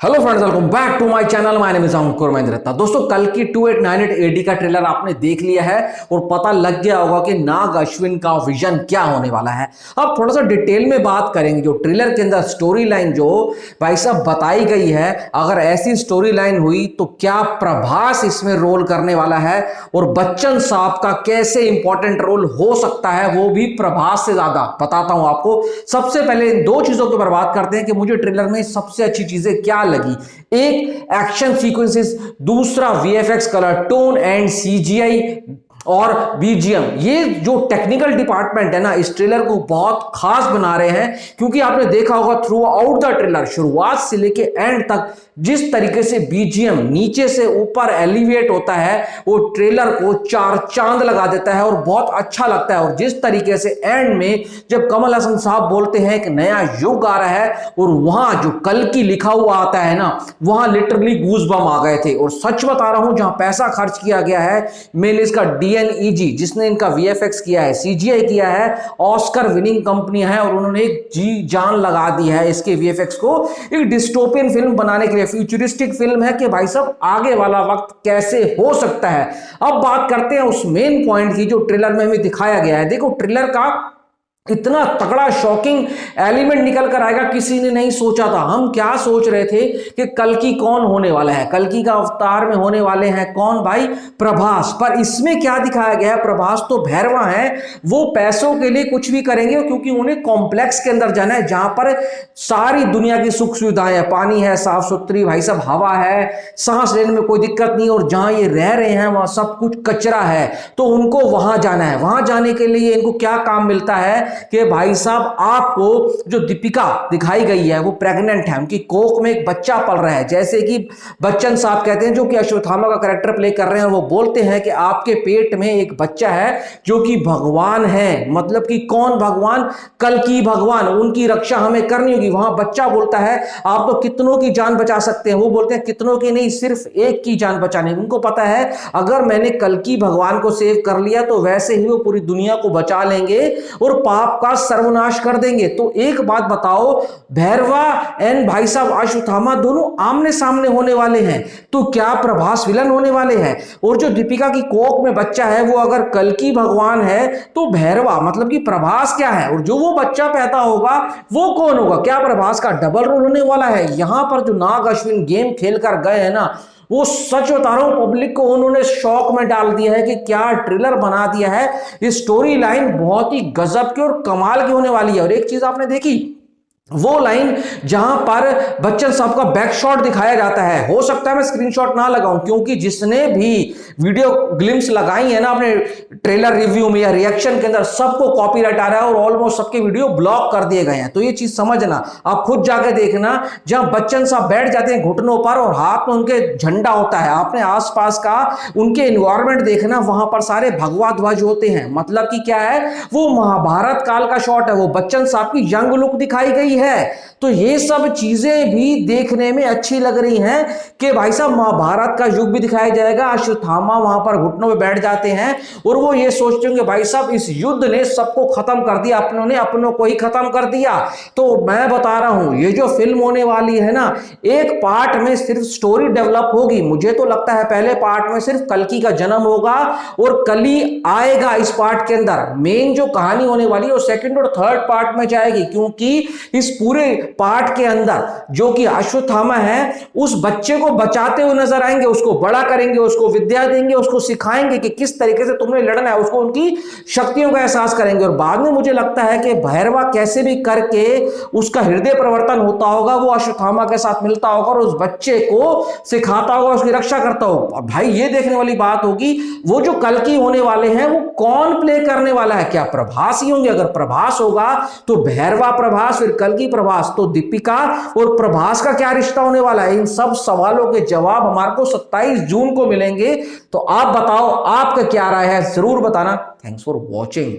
Hello friends, welcome back to my channel. My name is Ankur Mahendra Ratna. दोस्तों, कल की 2898 AD का ट्रेलर आपने देख लिया है और पता लग गया होगा कि नाग अश्विन का विजन क्या होने वाला है। अब थोड़ा सा डिटेल में बात करेंगे। जो ट्रेलर के अंदर स्टोरी लाइन जो भाई साहब बताई गई है, अगर ऐसी स्टोरी लाइन हुई तो क्या प्रभास इसमें रोल करने वाला है और बच्चन साहब का कैसे इंपॉर्टेंट रोल हो सकता है, वो भी प्रभास से ज्यादा बताता हूं आपको। सबसे पहले इन दो चीजों के ऊपर बात करते हैं कि मुझे ट्रेलर में सबसे अच्छी चीजें क्या लगी। एक, एक्शन सीक्वेंसेस, दूसरा VFX, colour tone and CGI और बीजीएम। ये जो टेक्निकल डिपार्टमेंट है ना, इस ट्रेलर को बहुत खास बना रहे हैं, क्योंकि आपने देखा होगा थ्रू आउट द ट्रेलर, शुरुआत से लेके एंड तक जिस तरीके से बीजीएम नीचे से ऊपर एलिवेट होता है, वो ट्रेलर को चार चांद लगा देता है और बहुत अच्छा लगता है। और जिस तरीके से एंड में जब कमल हसन साहब बोलते हैं कि नया युग आ रहा है और वहां जो कल की लिखा हुआ आता है ना, वहां लिटरली गूज़बम्प आ गए थे। और सच बता रहा हूं, जहां पैसा खर्च किया गया है, मेनली इसका डीएनईजी जिसने इनका वीएफएक्स किया है, सीजीआई किया है, ऑस्कर विनिंग कंपनी है और उन्होंने एक जी जान लगा दी है इसके वीएफएक्स को एक डिस्टोपियन फिल्म बनाने के लिए। फ्यूचरिस्टिक फिल्म है कि भाई साहब आगे वाला वक्त कैसे हो सकता है। अब बात करते हैं उस मेन पॉइंट की जो ट्रेलर में हमें दिखाया गया है। देखो, ट्रेलर का इतना तगड़ा शॉकिंग एलिमेंट निकल कर आएगा, किसी ने नहीं सोचा था। हम क्या सोच रहे थे कि कल्कि कौन होने वाला है, कल्कि का अवतार में होने वाले हैं कौन भाई, प्रभास। पर इसमें क्या दिखाया गया है, प्रभास तो भैरवा है, वो पैसों के लिए कुछ भी करेंगे, क्योंकि उन्हें कॉम्प्लेक्स के अंदर जाना है जहां पर सारी दुनिया की सुख सुविधाएं है, पानी है, साफ सुथरी भाई साहब हवा है, सांस लेने में कोई दिक्कत नहीं, और जहां ये रह रहे हैं वहां सब कुछ कचरा है, तो उनको वहां जाना है। वहां जाने के लिए इनको क्या काम मिलता है कि भाई साहब आपको जो दीपिका दिखाई गई है वो प्रेग्नेंट है, उनकी कोख में एक बच्चा पल रहा है। जैसे कि बच्चन साहब कहते हैं, जो कि अश्वत्थामा का कैरेक्टर प्ले कर रहे हैं, वो बोलते हैं कि आपके पेट में एक बच्चा है जो कि भगवान है। मतलब कि कौन भगवान, कल की भगवान, उनकी रक्षा हमें करनी होगी। वहां बच्चा बोलता है आप तो कितनों की जान बचा सकते हैं, वो बोलते हैं कितनों की नहीं, सिर्फ एक की जान बचानी। उनको पता है अगर मैंने कल की भगवान को सेव कर लिया तो वैसे ही वो पूरी दुनिया को बचा लेंगे और पाप का सर्वनाश कर देंगे। तो एक बात बताओ, भैरवा एंड भाई साहब अश्वत्थामा दोनों आमने सामने होने वाले हैं, तो क्या प्रभास विलन होने वाले हैं? और जो दीपिका की कोख में बच्चा है वो अगर कल की भगवान है तो भैरवा मतलब कि प्रभास क्या है? और जो वो बच्चा पैदा होगा वो कौन होगा? क्या प्रभास का डबल रोल होने वाला है? यहां पर जो नाग अश्विन गेम खेल कर गए हैं ना, वो सच बता रहा हूं, पब्लिक को उन्होंने शॉक में डाल दिया है कि क्या ट्रेलर बना दिया है। ये स्टोरी लाइन बहुत ही गजब की और कमाल की होने वाली है। और एक चीज आपने देखी, वो लाइन जहां पर बच्चन साहब का बैक शॉट दिखाया जाता है, हो सकता है मैं स्क्रीनशॉट ना लगाऊं, क्योंकि जिसने भी वीडियो ग्लिम्स लगाई है ना अपने ट्रेलर रिव्यू में या रिएक्शन के अंदर, सबको कॉपीराइट आ रहा है और ऑलमोस्ट सबके वीडियो ब्लॉक कर दिए गए हैं। तो ये चीज समझना, आप खुद जाके देखना, जहां बच्चन साहब बैठ जाते हैं घुटनों पर और हाथ में उनके झंडा होता है, आपने आसपास का उनके एनवायरमेंट देखना, वहां पर सारे भगवा ध्वज होते हैं। मतलब कि क्या है, वो महाभारत काल का शॉट है, वो बच्चन साहब की यंग लुक दिखाई गई है। तो ये सब चीजें भी देखने में अच्छी लग रही हैं कि भाई साहब महाभारत का युग भी दिखाया जाएगा। अश्वत्थामा वहां पर घुटनों में बैठ जाते हैं और वो ये सोचते होंगे भाई साहब इस युद्ध ने सबको खत्म कर दिया, अपनों ने अपनों को ही खत्म कर दिया। तो मैं बता रहा हूं, ये जो फिल्म होने वाली है ना, एक पार्ट में सिर्फ स्टोरी डेवलप होगी। मुझे तो लगता है पहले पार्ट में सिर्फ कल्कि का जन्म होगा और कली आएगा इस पार्ट के अंदर। मेन जो कहानी होने वाली है वो सेकंड और थर्ड पार्ट में जाएगी, क्योंकि इस पूरे पार्ट के अंदर जो कि अश्वत्थामा है उस बच्चे को बचाते हुए नजर आएंगे, उसको बड़ा करेंगे, उसको विद्या देंगे, उसको सिखाएंगे कि किस तरीके से तुमने लड़ना है, उसको उनकी शक्तियों का एहसास करेंगे। और बाद में मुझे लगता है कि भैरवा कैसे भी करके उसका हृदय परिवर्तन होता होगा, वो अश्वत्थामा के साथ मिलता होगा और उस बच्चे को सिखाता होगा, उसकी रक्षा करता होगा। भाई ये देखने वाली बात होगी, वो जो कल्कि होने वाले हैं वो कौन प्ले करने वाला है? क्या प्रभास ही होंगे? अगर प्रभास होगा तो भैरवा प्रभास, फिर कल्कि प्रभास, तो दीपिका और प्रभास का क्या रिश्ता होने वाला है? इन सब सवालों के जवाब हमारे को 27 जून को मिलेंगे। तो आप बताओ, आपका क्या राय है, जरूर बताना। Thanks for watching.